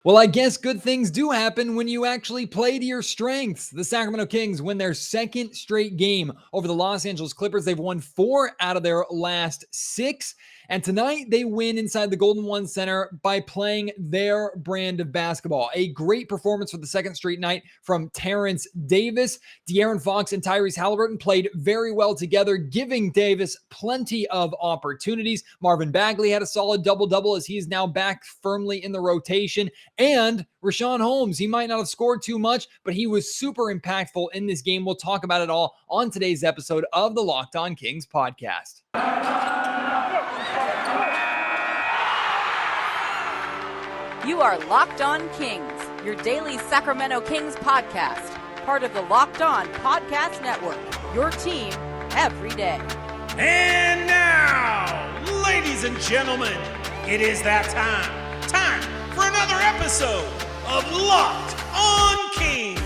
Well, I guess good things do happen when you actually play to your strengths. The Sacramento Kings win their second straight game over the Los Angeles Clippers. They've won 4 out of their last 6. And tonight they win inside the Golden One Center by playing their brand of basketball. A great performance for the second straight night from Terence Davis. De'Aaron Fox and Tyrese Haliburton played very well together, giving Davis plenty of opportunities. Marvin Bagley had a solid double-double as he is now back firmly in the rotation. And Richaun Holmes, he might not have scored too much, but he was super impactful in this game. We'll talk about it all on today's episode of the Locked On Kings podcast. You are Locked On Kings, your daily Sacramento Kings podcast, part of the Locked On Podcast Network, your team every day. And now, ladies and gentlemen, it is that time for another episode of Locked On Kings.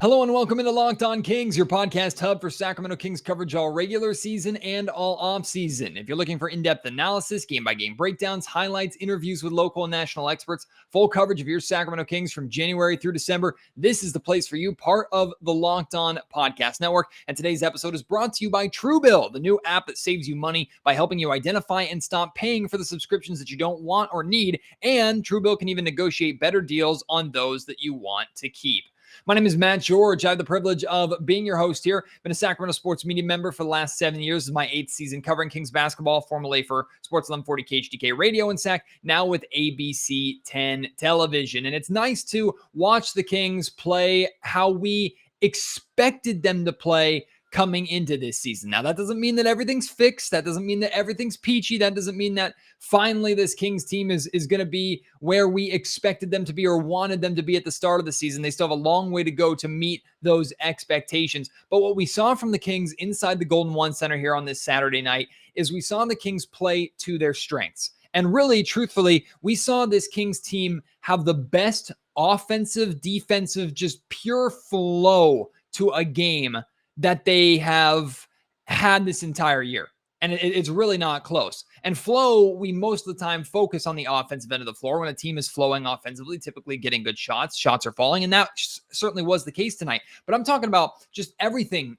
Hello and welcome into Locked On Kings, your podcast hub for Sacramento Kings coverage all regular season and all off season. If you're looking for in-depth analysis, game-by-game breakdowns, highlights, interviews with local and national experts, full coverage of your Sacramento Kings from January through December, this is the place for you, part of the Locked On Podcast Network. And today's episode is brought to you by Truebill, the new app that saves you money by helping you identify and stop paying for the subscriptions that you don't want or need. And Truebill can even negotiate better deals on those that you want to keep. My name is Matt George. I have the privilege of being your host here. Been a Sacramento sports media member for the last 7 years. This is my 8th season covering Kings basketball, formerly for Sports 1140 KHDK Radio and SAC, now with ABC 10 Television. And it's nice to watch the Kings play how we expected them to play coming into this season. Now, that doesn't mean that everything's fixed. That doesn't mean that everything's peachy. That doesn't mean that finally this Kings team is going to be where we expected them to be or wanted them to be at the start of the season. They still have a long way to go to meet those expectations. But what we saw from the Kings inside the Golden One Center here on this Saturday night is we saw the Kings play to their strengths. And really, truthfully, we saw this Kings team have the best offensive, defensive, just pure flow to a game that they have had this entire year. And it's really not close. And flow, we most of the time focus on the offensive end of the floor. When a team is flowing offensively, typically getting good shots are falling. And that certainly was the case tonight. But I'm talking about just everything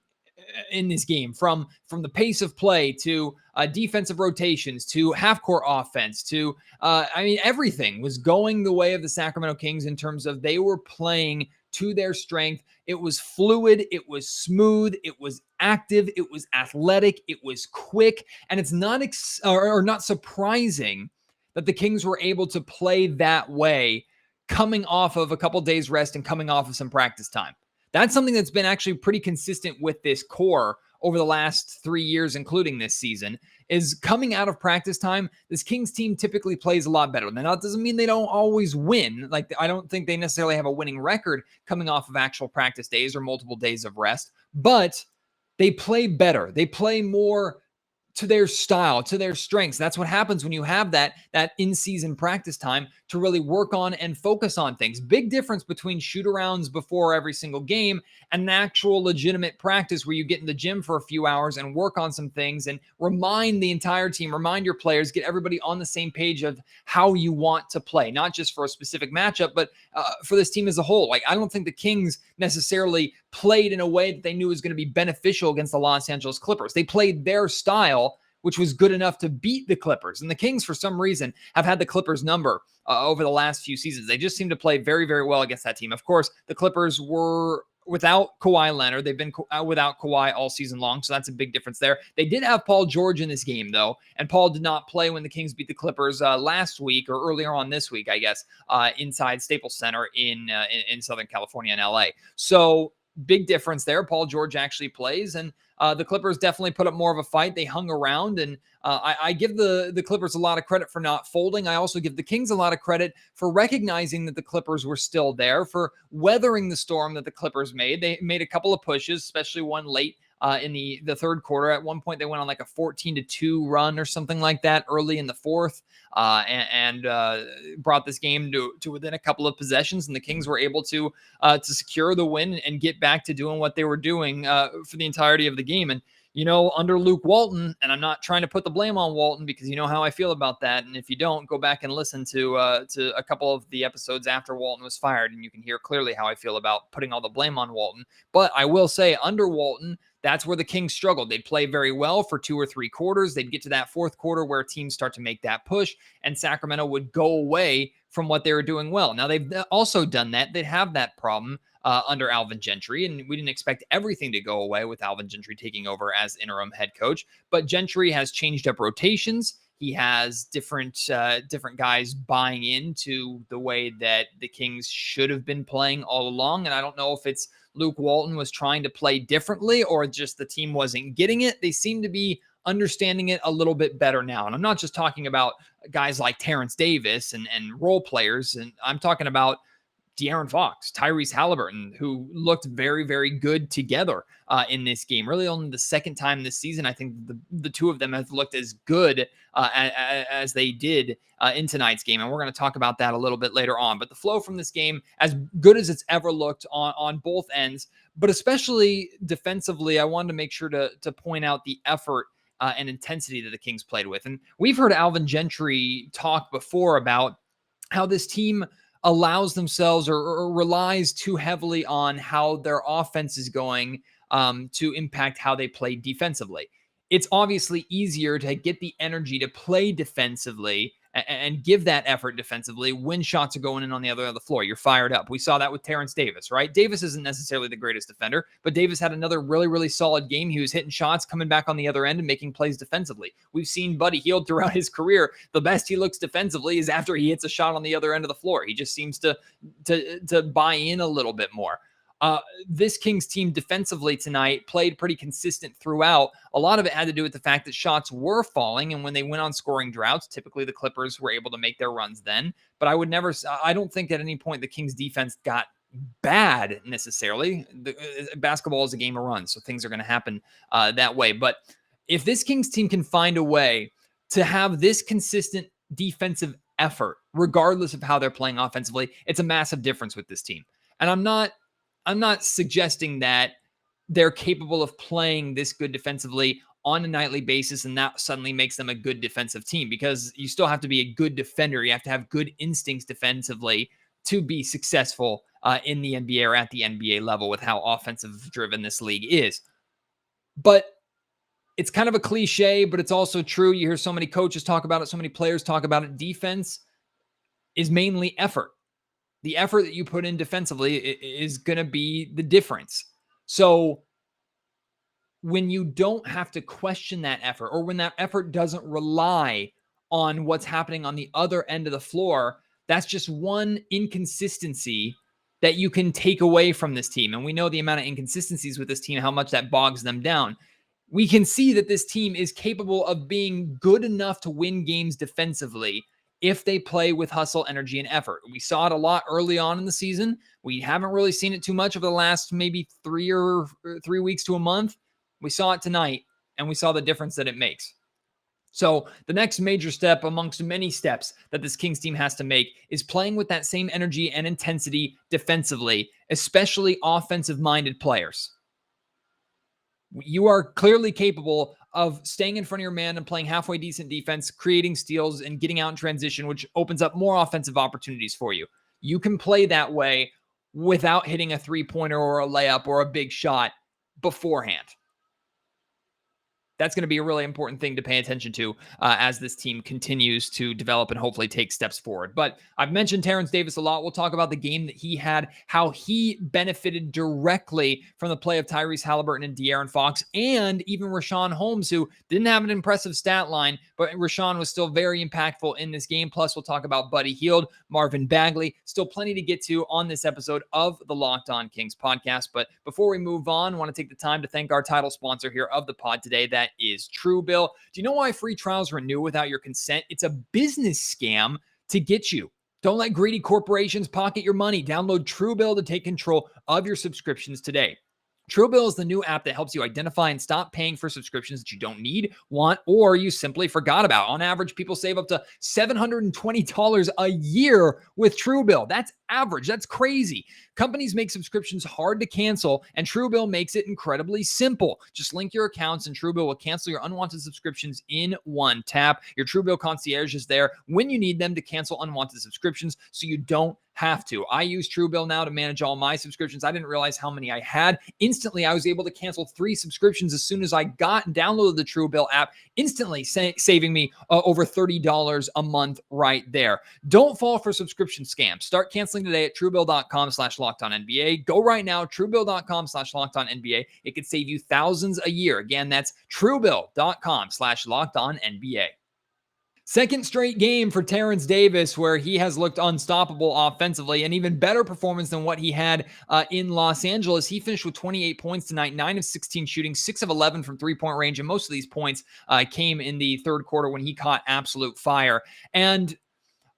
in this game, from the pace of play to defensive rotations to half-court offense to, everything was going the way of the Sacramento Kings in terms of they were playing to their strength. It was fluid, it was smooth, it was active, it was athletic, it was quick, and it's not not surprising that the Kings were able to play that way coming off of a couple days rest and coming off of some practice time. That's something that's been actually pretty consistent with this core over the last 3 years, including this season, is coming out of practice time. This Kings team typically plays a lot better. Now, that doesn't mean they don't always win. Like, I don't think they necessarily have a winning record coming off of actual practice days or multiple days of rest, but they play better. They play more to their style, to their strengths. That's what happens when you have that in-season practice time to really work on and focus on things. Big difference between shoot-arounds before every single game and an actual legitimate practice where you get in the gym for a few hours and work on some things and remind the entire team, remind your players, get everybody on the same page of how you want to play, not just for a specific matchup, but for this team as a whole. Like, I don't think the Kings necessarily played in a way that they knew was going to be beneficial against the Los Angeles Clippers. They played their style, which was good enough to beat the Clippers. And the Kings, for some reason, have had the Clippers number over the last few seasons. They just seem to play very, very well against that team. Of course, the Clippers were without Kawhi Leonard. They've been without Kawhi all season long, so that's a big difference there. They did have Paul George in this game, though, and Paul did not play when the Kings beat the Clippers last week, or earlier on this week, I guess, inside Staples Center in Southern California and LA. So big difference there. Paul George actually plays, and the Clippers definitely put up more of a fight. They hung around, and I give the Clippers a lot of credit for not folding. I also give the Kings a lot of credit for recognizing that the Clippers were still there, for weathering the storm that the Clippers made. They made a couple of pushes, especially one late in the third quarter. At one point, they went on like a 14-2 run or something like that early in the fourth, and brought this game to within a couple of possessions. And the Kings were able to secure the win and get back to doing what they were doing for the entirety of the game. And under Luke Walton, and I'm not trying to put the blame on Walton because you know how I feel about that. And if you don't, go back and listen to a couple of the episodes after Walton was fired, and you can hear clearly how I feel about putting all the blame on Walton. But I will say, under Walton, that's where the Kings struggled. They'd play very well for 2 or 3 quarters. They'd get to that fourth quarter where teams start to make that push, and Sacramento would go away from what they were doing well. Now, they've also done that. They have that problem under Alvin Gentry, and we didn't expect everything to go away with Alvin Gentry taking over as interim head coach. But Gentry has changed up rotations. He has different guys buying into the way that the Kings should have been playing all along. And I don't know if it's Luke Walton was trying to play differently or just the team wasn't getting it. They seem to be understanding it a little bit better now. And I'm not just talking about guys like Terence Davis and role players, and I'm talking about De'Aaron Fox, Tyrese Haliburton, who looked very, very good together in this game. Really only the second time this season, I think the two of them have looked as good as they did in tonight's game. And we're going to talk about that a little bit later on. But the flow from this game, as good as it's ever looked on both ends, but especially defensively, I wanted to make sure to point out the effort and intensity that the Kings played with. And we've heard Alvin Gentry talk before about how this team allows themselves or relies too heavily on how their offense is going to impact how they play defensively. It's obviously easier to get the energy to play defensively and give that effort defensively when shots are going in on the other end of the floor. You're fired up. We saw that with Terence Davis, right? Davis isn't necessarily the greatest defender, but Davis had another really, really solid game. He was hitting shots, coming back on the other end and making plays defensively. We've seen Buddy Hield throughout his career. The best he looks defensively is after he hits a shot on the other end of the floor. He just seems to buy in a little bit more. This Kings team defensively tonight played pretty consistent throughout. A lot of it had to do with the fact that shots were falling, and when they went on scoring droughts, typically the Clippers were able to make their runs then. But I don't think at any point the Kings defense got bad necessarily. Basketball is a game of runs, so things are going to happen that way. But if this Kings team can find a way to have this consistent defensive effort, regardless of how they're playing offensively, it's a massive difference with this team. And I'm not suggesting that they're capable of playing this good defensively on a nightly basis and that suddenly makes them a good defensive team, because you still have to be a good defender. You have to have good instincts defensively to be successful in the NBA or at the NBA level with how offensive driven this league is. But it's kind of a cliche, but it's also true. You hear so many coaches talk about it, so many players talk about it. Defense is mainly effort. The effort that you put in defensively is going to be the difference. So when you don't have to question that effort, or when that effort doesn't rely on what's happening on the other end of the floor, that's just one inconsistency that you can take away from this team. And we know the amount of inconsistencies with this team, how much that bogs them down. We can see that this team is capable of being good enough to win games defensively if they play with hustle, energy, and effort. We saw it a lot early on in the season. We haven't really seen it too much over the last maybe 3 weeks to a month. We saw it tonight, and we saw the difference that it makes. So the next major step amongst many steps that this Kings team has to make is playing with that same energy and intensity defensively, especially offensive-minded players. You are clearly capable of staying in front of your man and playing halfway decent defense, creating steals, and getting out in transition, which opens up more offensive opportunities for you. You can play that way without hitting a three-pointer or a layup or a big shot beforehand. That's going to be a really important thing to pay attention to as this team continues to develop and hopefully take steps forward. But I've mentioned Terence Davis a lot. We'll talk about the game that he had, how he benefited directly from the play of Tyrese Haliburton and De'Aaron Fox, and even Richaun Holmes, who didn't have an impressive stat line, but Richaun was still very impactful in this game. Plus, we'll talk about Buddy Hield, Marvin Bagley. Still plenty to get to on this episode of the Locked On Kings podcast. But before we move on, I want to take the time to thank our title sponsor here of the pod today. That is Truebill. Do you know why free trials renew without your consent? It's a business scam to get you. Don't let greedy corporations pocket your money. Download Truebill to take control of your subscriptions today. Truebill is the new app that helps you identify and stop paying for subscriptions that you don't need, want, or you simply forgot about. On average, people save up to $720 a year with Truebill. That's average. That's crazy. Companies make subscriptions hard to cancel, and Truebill makes it incredibly simple. Just link your accounts, and Truebill will cancel your unwanted subscriptions in one tap. Your Truebill concierge is there when you need them to cancel unwanted subscriptions, so you don't have to. I use Truebill now to manage all my subscriptions. I didn't realize how many I had. Instantly, I was able to cancel 3 subscriptions as soon as I got and downloaded the Truebill app, instantly saving me over $30 a month right there. Don't fall for subscription scams. Start canceling today at truebill.com/LockedOnNBA. Go right now, truebill.com/LockedOnNBA. It could save you thousands a year. Again, that's truebill.com/LockedOnNBA. Second straight game for Terence Davis where he has looked unstoppable offensively, and even better performance than what he had in Los Angeles. He finished with 28 points tonight, 9 of 16 shooting, 6 of 11 from three-point range, and most of these points came in the third quarter when he caught absolute fire. And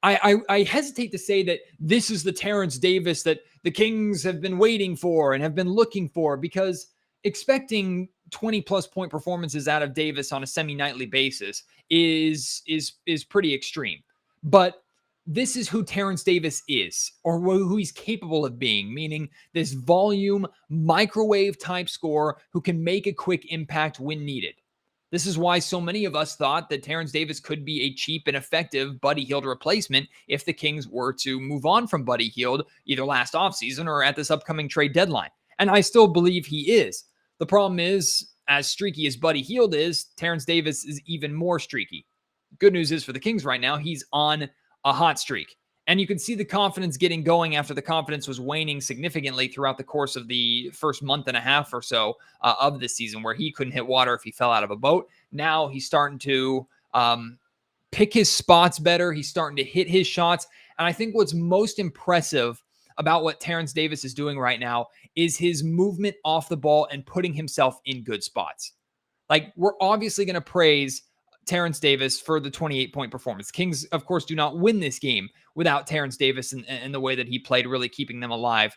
I hesitate to say that this is the Terence Davis that the Kings have been waiting for and have been looking for, because expecting 20-plus point performances out of Davis on a semi-nightly basis is pretty extreme. But this is who Terence Davis is, or who he's capable of being, meaning this volume, microwave-type scorer who can make a quick impact when needed. This is why so many of us thought that Terence Davis could be a cheap and effective Buddy Hield replacement if the Kings were to move on from Buddy Hield either last offseason or at this upcoming trade deadline. And I still believe he is. The problem is, as streaky as Buddy Hield is, Terence Davis is even more streaky. Good news is for the Kings right now, he's on a hot streak. And you can see the confidence getting going after the confidence was waning significantly throughout the course of the first month and a half or so of this season, where he couldn't hit water if he fell out of a boat. Now he's starting to pick his spots better. He's starting to hit his shots. And I think what's most impressive about what Terence Davis is doing right now is his movement off the ball and putting himself in good spots. Like, we're obviously going to praise Terence Davis for the 28-point performance. Kings, of course, do not win this game without Terence Davis and the way that he played, really keeping them alive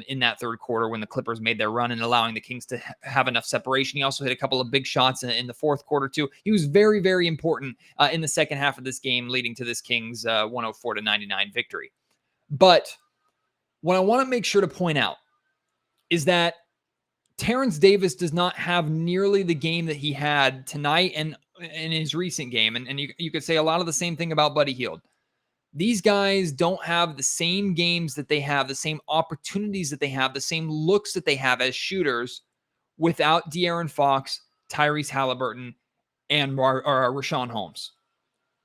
in that third quarter when the Clippers made their run and allowing the Kings to have enough separation. He also hit a couple of big shots in the fourth quarter, too. He was very, very important in the second half of this game, leading to this Kings 104-99 victory. But what I want to make sure to point out is that Terence Davis does not have nearly the game that he had tonight and in his recent game. And you could say a lot of the same thing about Buddy Hield. These guys don't have the same games that they have, the same opportunities that they have, the same looks that they have as shooters without De'Aaron Fox, Tyrese Haliburton, and Richaun Holmes.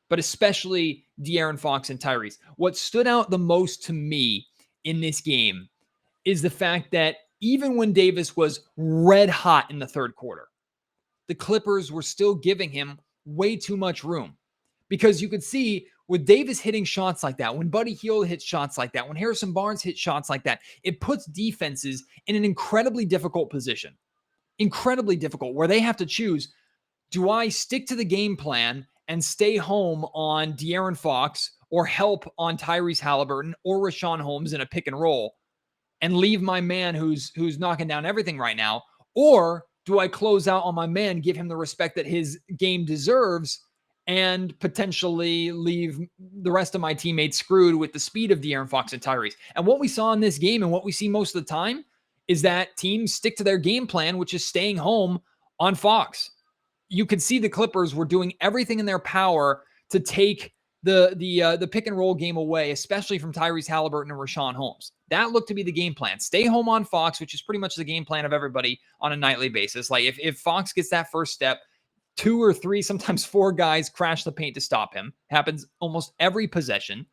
But especially De'Aaron Fox and Tyrese. What stood out the most to me in this game is the fact that even when Davis was red hot in the third quarter, the Clippers were still giving him way too much room. Because you could see with Davis hitting shots like that, when Buddy Hield hits shots like that, when Harrison Barnes hits shots like that, it puts defenses in an incredibly difficult position. Incredibly difficult, where they have to choose, do I stick to the game plan and stay home on De'Aaron Fox or help on Tyrese Haliburton or Richaun Holmes in a pick and roll and leave my man who's knocking down everything right now? Or do I close out on my man, give him the respect that his game deserves, and potentially leave the rest of my teammates screwed with the speed of De'Aaron Fox and Tyrese? And what we saw in this game, and what we see most of the time, is that teams stick to their game plan, which is staying home on Fox. You could see the Clippers were doing everything in their power to take the pick and roll game away, especially from Tyrese Haliburton and Richaun Holmes. That looked to be the game plan. Stay home on Fox, which is pretty much the game plan of everybody on a nightly basis. Like, if Fox gets that first step, 2 or 3, sometimes 4 guys crash the paint to stop him. Happens almost every possession.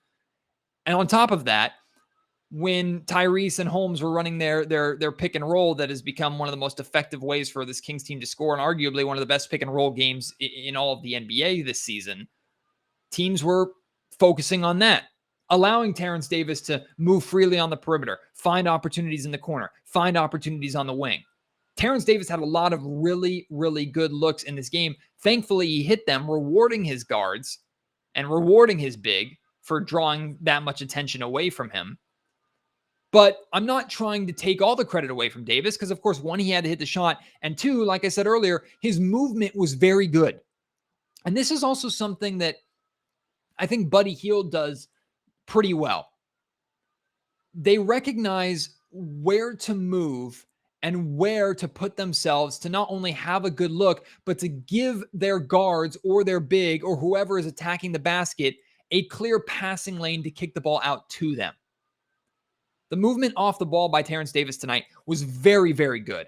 And on top of that, when Tyrese and Holmes were running their pick and roll, that has become one of the most effective ways for this Kings team to score, and arguably one of the best pick and roll games in all of the NBA this season, teams were focusing on that, allowing Terence Davis to move freely on the perimeter, find opportunities in the corner, find opportunities on the wing. Terence Davis had a lot of really, really good looks in this game. Thankfully, he hit them, rewarding his guards and rewarding his big for drawing that much attention away from him. But I'm not trying to take all the credit away from Davis because, of course, one, he had to hit the shot. And two, like I said earlier, his movement was very good. And this is also something that I think Buddy Hield does pretty well. They recognize where to move and where to put themselves to not only have a good look, but to give their guards or their big or whoever is attacking the basket a clear passing lane to kick the ball out to them. The movement off the ball by Terence Davis tonight was very, very good.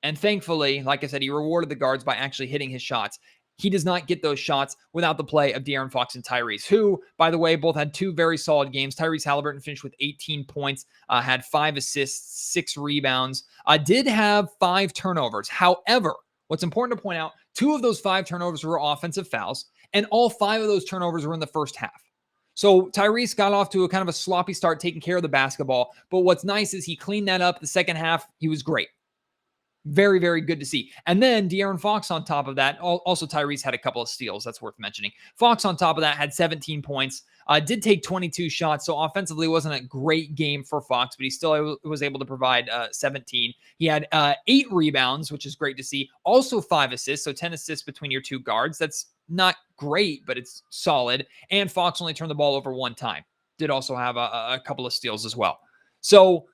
And thankfully, like I said, he rewarded the guards by actually hitting his shots. He does not get those shots without the play of De'Aaron Fox and Tyrese, who, by the way, both had two very solid games. Tyrese Haliburton finished with 18 points, had 5 assists, 6 rebounds, did have 5 turnovers. However, what's important to point out, 2 of those 5 turnovers were offensive fouls, and all 5 of those turnovers were in the first half. So Tyrese got off to a kind of a sloppy start taking care of the basketball, but what's nice is he cleaned that up. The second half, he was great. Very, very good to see. And then De'Aaron Fox on top of that. Also, Tyrese had a couple of steals. That's worth mentioning. Fox on top of that had 17 points. Did take 22 shots. So offensively, it wasn't a great game for Fox, but he still was able to provide 17. He had 8 rebounds, which is great to see. Also 5 assists. So 10 assists between your 2 guards. That's not great, but it's solid. And Fox only turned the ball over 1 time. Did also have a couple of steals as well. So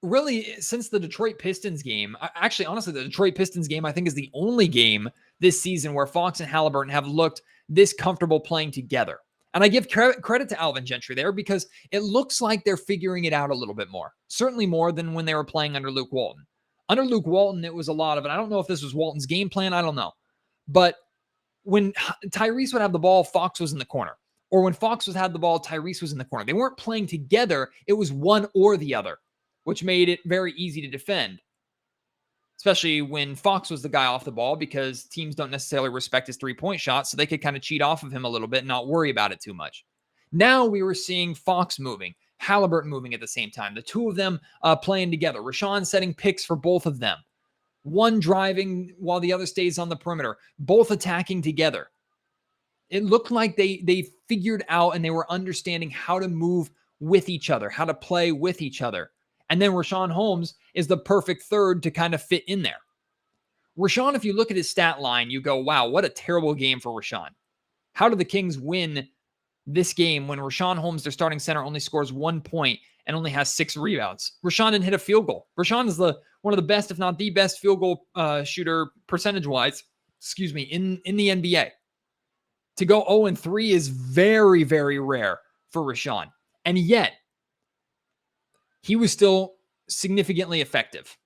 really, since the Detroit Pistons game, honestly, the Detroit Pistons game, I think, is the only game this season where Fox and Haliburton have looked this comfortable playing together. And I give credit to Alvin Gentry there because it looks like they're figuring it out a little bit more. Certainly more than when they were playing under Luke Walton. Under Luke Walton, it was a lot of it. I don't know if this was Walton's game plan. I don't know. But when Tyrese would have the ball, Fox was in the corner. Or when Fox had the ball, Tyrese was in the corner. They weren't playing together. It was one or the other, which made it very easy to defend, especially when Fox was the guy off the ball because teams don't necessarily respect his three-point shot, so they could kind of cheat off of him a little bit and not worry about it too much. Now we were seeing Fox moving, Haliburton moving at the same time, the two of them playing together, Richaun setting picks for both of them, one driving while the other stays on the perimeter, both attacking together. It looked like they figured out and they were understanding how to move with each other, how to play with each other. And then Richaun Holmes is the perfect third to kind of fit in there. Richaun, if you look at his stat line, you go, wow, what a terrible game for Richaun. How did the Kings win this game when Richaun Holmes, their starting center, only scores 1 point and only has 6 rebounds? Richaun didn't hit a field goal. Richaun is one of the best, if not the best, field goal shooter percentage-wise, in the NBA. To go 0-3 is very, very rare for Richaun. And yet, he was still significantly effective.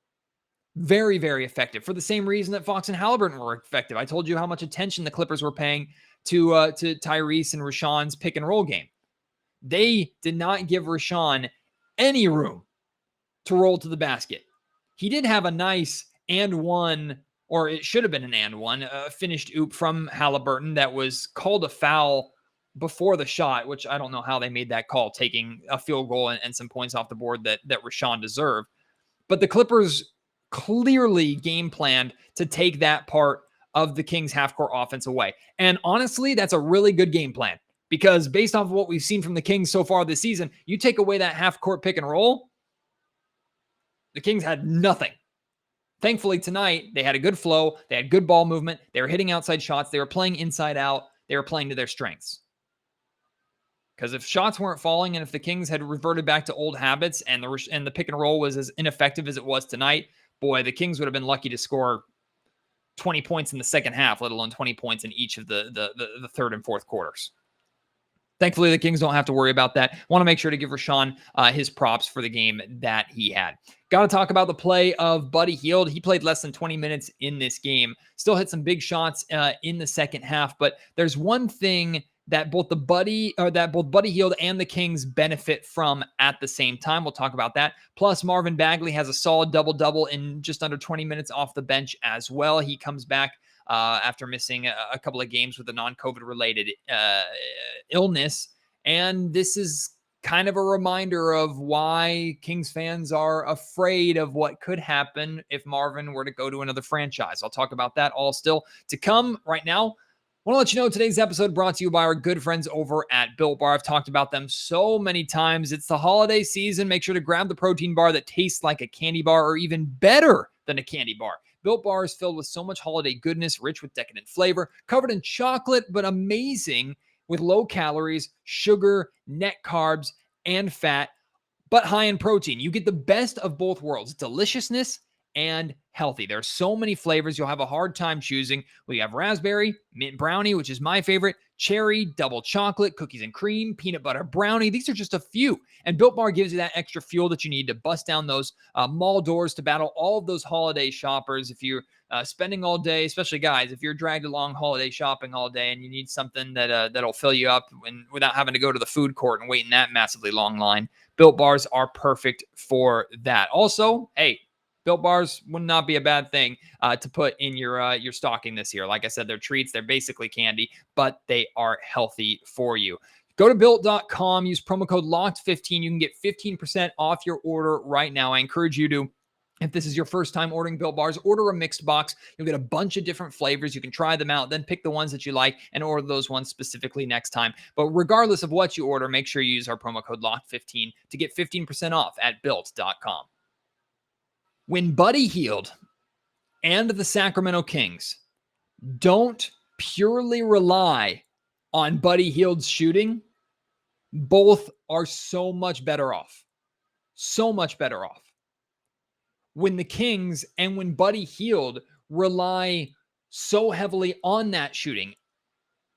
Very, very effective. For the same reason that Fox and Haliburton were effective. I told you how much attention the Clippers were paying to Tyrese and Richaun's pick and roll game. They did not give Richaun any room to roll to the basket. He did have a nice and one, or it should have been an and one, finished oop from Haliburton that was called a foul before the shot, which I don't know how they made that call, taking a field goal and some points off the board that Richaun deserved. But the Clippers clearly game planned to take that part of the Kings half-court offense away. And honestly, that's a really good game plan because based off of what we've seen from the Kings so far this season, you take away that half-court pick and roll, the Kings had nothing. Thankfully, tonight, they had a good flow. They had good ball movement. They were hitting outside shots. They were playing inside out. They were playing to their strengths. Because if shots weren't falling and if the Kings had reverted back to old habits and the pick and roll was as ineffective as it was tonight, boy, the Kings would have been lucky to score 20 points in the second half, let alone 20 points in each of the third and fourth quarters. Thankfully, the Kings don't have to worry about that. Want to make sure to give Richaun his props for the game that he had. Got to talk about the play of Buddy Hield. He played less than 20 minutes in this game. Still hit some big shots in the second half, but there's one thing that both Buddy Hield and the Kings benefit from at the same time. We'll talk about that. Plus, Marvin Bagley has a solid double-double in just under 20 minutes off the bench as well. He comes back after missing a couple of games with a non-COVID related illness. And this is kind of a reminder of why Kings fans are afraid of what could happen if Marvin were to go to another franchise. I'll talk about that all still to come. Right now, Want to let you know today's episode brought to you by our good friends over at Built Bar. I've talked about them so many times. It's the holiday season. Make sure to grab the protein bar that tastes like a candy bar or even better than a candy bar. Built Bar is filled with so much holiday goodness, rich with decadent flavor, covered in chocolate, but amazing with low calories, sugar, net carbs, and fat, but high in protein. You get the best of both worlds, deliciousness and healthy. There are so many flavors you'll have a hard time choosing. We have raspberry, mint brownie, which is my favorite, cherry, double chocolate, cookies and cream, peanut butter brownie. These are just a few. And Built Bar gives you that extra fuel that you need to bust down those mall doors to battle all of those holiday shoppers. If you're spending all day, especially guys, if you're dragged along holiday shopping all day and you need something that'll fill you up without having to go to the food court and wait in that massively long line, Built Bars are perfect for that. Also, hey, Built Bars would not be a bad thing to put in your stocking this year. Like I said, they're treats. They're basically candy, but they are healthy for you. Go to Built.com. Use promo code LOCKED15. You can get 15% off your order right now. I encourage you to, if this is your first time ordering Built Bars, order a mixed box. You'll get a bunch of different flavors. You can try them out, then pick the ones that you like and order those ones specifically next time. But regardless of what you order, make sure you use our promo code LOCKED15 to get 15% off at Built.com. When Buddy Hield and the Sacramento Kings don't purely rely on Buddy Hield's shooting, both are so much better off. So much better off. When the Kings and when Buddy Hield rely so heavily on that shooting,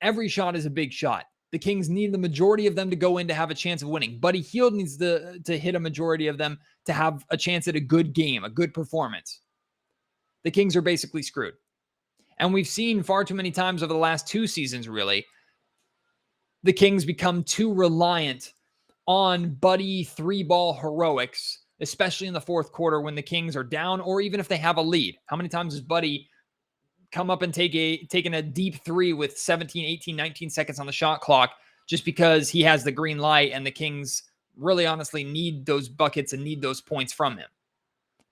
every shot is a big shot. The Kings need the majority of them to go in to have a chance of winning. Buddy Hield needs to hit a majority of them to have a chance at a good game, a good performance. The Kings are basically screwed. And we've seen far too many times over the last 2 seasons, really, the Kings become too reliant on Buddy 3-ball heroics, especially in the fourth quarter when the Kings are down or even if they have a lead. How many times has Buddy come up and taken a deep 3 with 17, 18, 19 seconds on the shot clock just because he has the green light and the Kings really honestly need those buckets and need those points from him?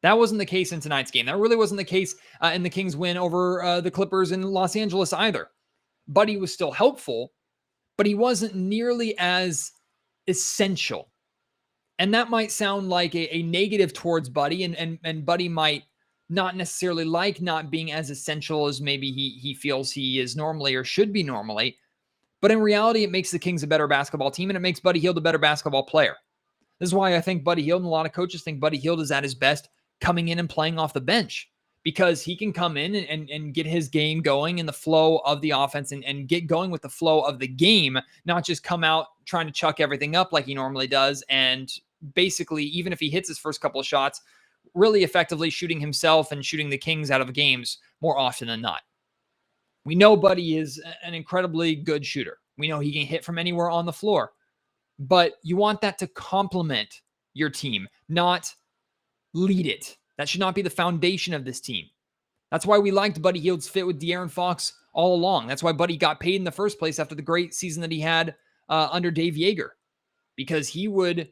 That wasn't the case in tonight's game. That really wasn't the case in the Kings win over the Clippers in Los Angeles either. Buddy was still helpful, but he wasn't nearly as essential. And that might sound like a negative towards Buddy, and Buddy might not necessarily like not being as essential as maybe he feels he is normally or should be normally. But in reality, it makes the Kings a better basketball team, and it makes Buddy Hield a better basketball player. This is why I think Buddy Hield, and a lot of coaches think Buddy Hield is at his best coming in and playing off the bench, because he can come in and get his game going in the flow of the offense and get going with the flow of the game, not just come out trying to chuck everything up like he normally does. And basically, even if he hits his first couple of shots, really effectively shooting himself and shooting the Kings out of games more often than not. We know Buddy is an incredibly good shooter. We know he can hit from anywhere on the floor, but you want that to complement your team, not lead it. That should not be the foundation of this team. That's why we liked Buddy Hield's fit with De'Aaron Fox all along. That's why Buddy got paid in the first place after the great season that he had under Dave Yeager, because he would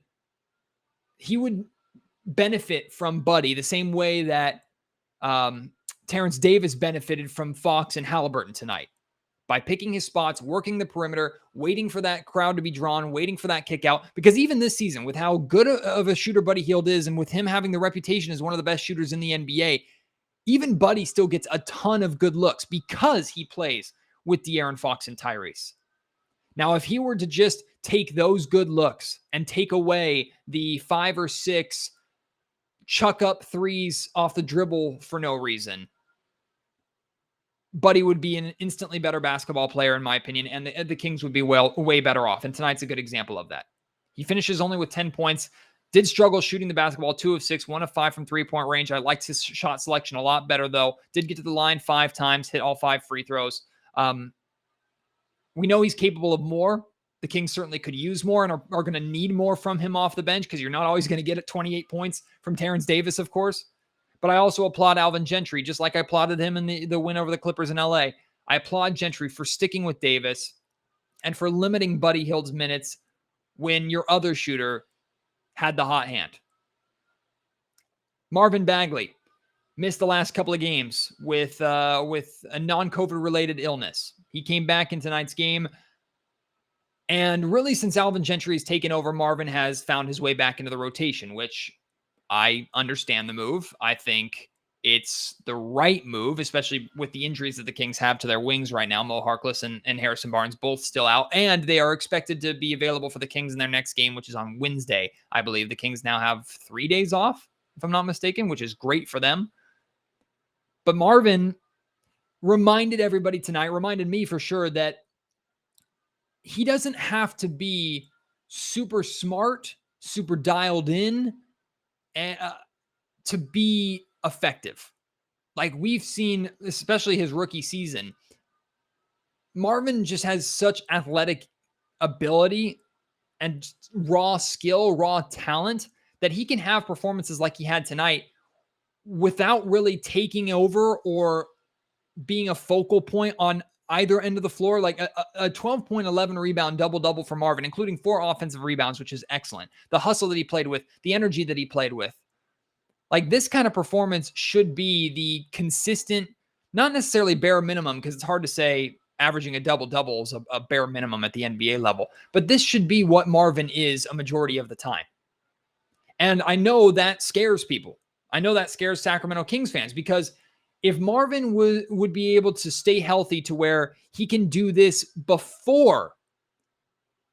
benefit from Buddy the same way that Terence Davis benefited from Fox and Haliburton tonight, by picking his spots, working the perimeter, waiting for that crowd to be drawn, waiting for that kick out. Because even this season, with how good of a shooter Buddy Hield is, and with him having the reputation as one of the best shooters in the NBA, even Buddy still gets a ton of good looks because he plays with De'Aaron Fox and Tyrese. Now, if he were to just take those good looks and take away the 5 or 6 chuck up threes off the dribble for no reason, Buddy would be an instantly better basketball player, in my opinion, and the Kings would be way better off. And tonight's a good example of that. He finishes only with 10 points, did struggle shooting the basketball, 2 of 6, 1 of 5 from three-point range. I liked his shot selection a lot better, though. Did get to the line 5 times, hit all 5 free throws. We know he's capable of more. The Kings certainly could use more and are going to need more from him off the bench, because you're not always going to get at 28 points from Terence Davis, of course. But I also applaud Alvin Gentry, just like I applauded him in the win over the Clippers in LA. I applaud Gentry for sticking with Davis and for limiting Buddy Hield's minutes when your other shooter had the hot hand. Marvin Bagley missed the last couple of games with a non-COVID related illness. He came back in tonight's game. And really, since Alvin Gentry has taken over, Marvin has found his way back into the rotation, which I understand the move. I think it's the right move, especially with the injuries that the Kings have to their wings right now. Mo Harkless and Harrison Barnes both still out, and they are expected to be available for the Kings in their next game, which is on Wednesday. I believe the Kings now have 3 days off, if I'm not mistaken, which is great for them. But Marvin reminded everybody tonight, reminded me for sure, that he doesn't have to be super smart, super dialed in, and to be effective. Like we've seen, especially his rookie season, Marvin just has such athletic ability and raw skill, raw talent that he can have performances like he had tonight without really taking over or being a focal point on either end of the floor. Like a 12.11 rebound double-double for Marvin, including 4 offensive rebounds, which is excellent. The hustle that he played with, the energy that he played with. Like this kind of performance should be the consistent, not necessarily bare minimum, because it's hard to say averaging a double-double is a bare minimum at the NBA level. But this should be what Marvin is a majority of the time. And I know that scares people. I know that scares Sacramento Kings fans, because if Marvin would be able to stay healthy to where he can do this before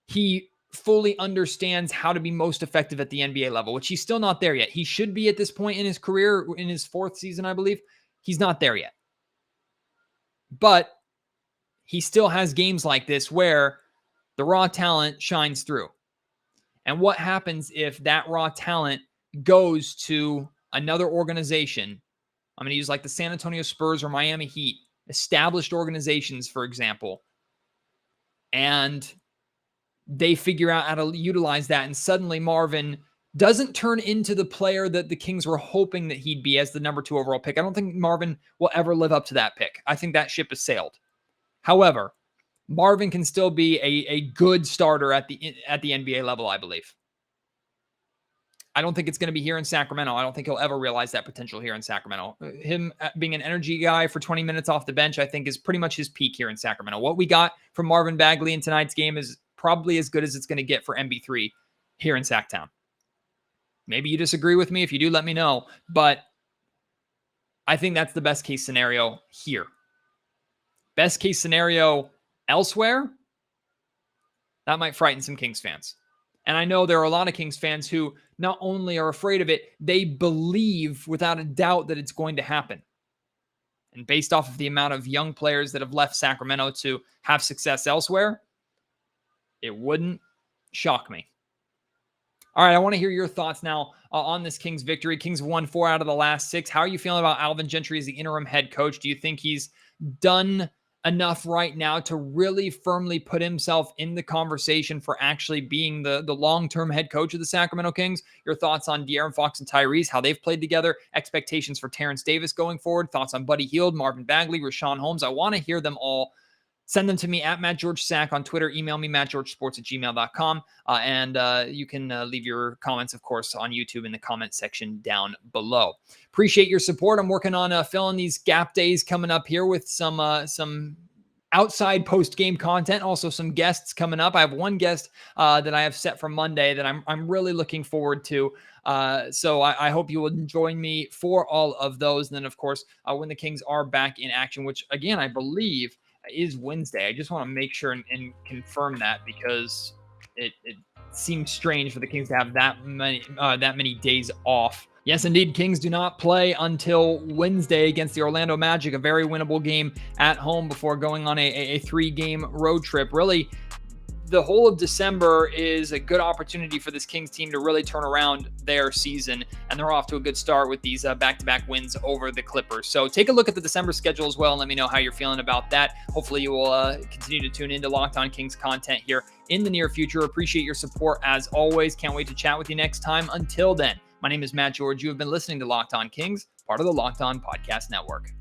he fully understands how to be most effective at the NBA level, which he's still not there yet. He should be at this point in his career, in his 4th season, I believe. He's not there yet. But he still has games like this where the raw talent shines through. And what happens if that raw talent goes to another organization? I'm going to use like the San Antonio Spurs or Miami Heat, established organizations, for example, and they figure out how to utilize that. And suddenly Marvin doesn't turn into the player that the Kings were hoping that he'd be as the number 2 overall pick. I don't think Marvin will ever live up to that pick. I think that ship has sailed. However, Marvin can still be a good starter at the NBA level, I believe. I don't think it's going to be here in Sacramento. I don't think he'll ever realize that potential here in Sacramento. Him being an energy guy for 20 minutes off the bench, I think, is pretty much his peak here in Sacramento. What we got from Marvin Bagley in tonight's game is probably as good as it's going to get for MB3 here in Sacktown. Maybe you disagree with me. If you do, let me know. But I think that's the best case scenario here. Best case scenario elsewhere, that might frighten some Kings fans. And I know there are a lot of Kings fans who not only are afraid of it, they believe without a doubt that it's going to happen. And based off of the amount of young players that have left Sacramento to have success elsewhere, it wouldn't shock me. All right, I want to hear your thoughts now on this Kings victory. Kings won 4 out of the last 6. How are you feeling about Alvin Gentry as the interim head coach? Do you think he's done enough right now to really firmly put himself in the conversation for actually being the long-term head coach of the Sacramento Kings? Your thoughts on De'Aaron Fox and Tyrese, how they've played together, expectations for Terence Davis going forward, thoughts on Buddy Hield, Marvin Bagley, Richaun Holmes. I want to hear them all. Send them to me at MattGeorgeSack on Twitter. Email me, mattgeorgesports@gmail.com. And you can leave your comments, of course, on YouTube in the comment section down below. Appreciate your support. I'm working on filling these gap days coming up here with some outside post-game content, also some guests coming up. I have one guest that I have set for Monday that I'm really looking forward to. So I hope you will join me for all of those. And then, of course, when the Kings are back in action, which, again, I believe is Wednesday. I just want to make sure and confirm that, because it seems strange for the Kings to have that many days off. Yes, indeed. Kings do not play until Wednesday against the Orlando Magic, a very winnable game at home before going on a 3-game road trip. Really, the whole of December is a good opportunity for this Kings team to really turn around their season, and they're off to a good start with these back-to-back wins over the Clippers. So take a look at the December schedule as well and let me know how you're feeling about that. Hopefully you will continue to tune into Locked On Kings content here in the near future. Appreciate your support as always. Can't wait to chat with you next time. Until then, my name is Matt George. You have been listening to Locked On Kings, part of the Locked On Podcast Network.